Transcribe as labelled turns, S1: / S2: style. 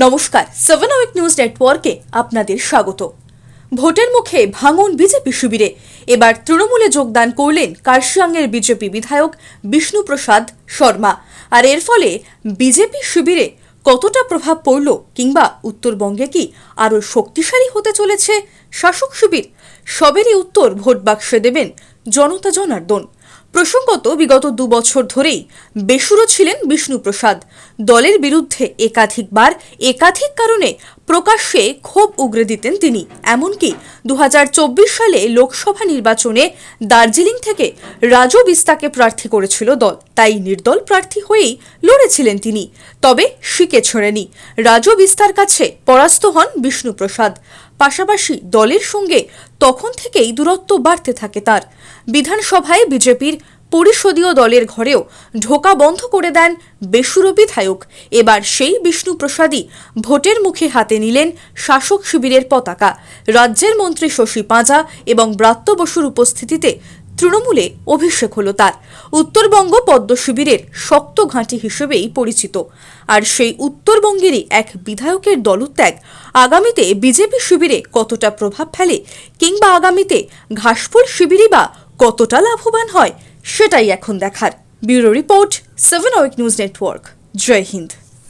S1: নমস্কার, 7 week news নেটওয়ার্কে আপনাদের স্বাগত। ভোটের মুখে ভাঙন বিজেপি শিবিরে। এবার তৃণমূলে যোগদান করলেন কার্শিয়াংয়ের বিজেপি বিধায়ক বিষ্ণুপ্রসাদ শর্মা। আর এর ফলে বিজেপি শিবিরে কতটা প্রভাব পড়ল, কিংবা উত্তরবঙ্গে কি আরও শক্তিশালী হতে চলেছে শাসক শিবির? সবেরই উত্তর ভোট বাক্সে দেবেন জনতা জনার্দন। প্রসঙ্গত, বিগত 2 বছর ধরেই বেসুরো ছিলেন বিষ্ণুপ্রসাদ। দলের বিরুদ্ধে একাধিকবার একাধিক কারণে প্রকাশ্যে ক্ষোভ উগরে দিতেন তিনি। এমনকি 2024 সালে লোকসভা নির্বাচনে দার্জিলিং থেকে রাজু বিস্তাকে প্রার্থী করেছিল দল, তাই নির্দল প্রার্থী হয়েই লড়েছিলেন তিনি। তবে শিকে ছেড়েনি, রাজু বিস্তার কাছে পরাস্ত হন বিষ্ণুপ্রসাদ। পাশাপাশি দলের সঙ্গে তখন থেকেই দূরত্ব বাড়তে থাকে তার। বিধানসভায় বিজেপির পরিষদীয় দলের ঘরেও ঢোকা বন্ধ করে দেন বেসুরো বিধায়ক। এবার সেই বিষ্ণুপ্রসাদই ভোটের মুখে হাতে নিলেন শাসক শিবিরের পতাকা। রাজ্যের মন্ত্রী শশী পাঁজা এবং ব্রাত্য বসুর উপস্থিতিতে তৃণমূলে অভিষেক হলো তার। উত্তরবঙ্গ পদ্ম শিবিরের শক্ত ঘাঁটি হিসেবেই পরিচিত। আর সেই উত্তরবঙ্গেরই এক বিধায়কের দলত্যাগ আগামীতে বিজেপি শিবিরে কতটা প্রভাব ফেলে, কিংবা আগামীতে ঘাসফুল শিবিরই বা কতটা লাভবান হয়, সেটাই এখন দেখার। Bureau report, 7 week news network. জয় হিন্দ।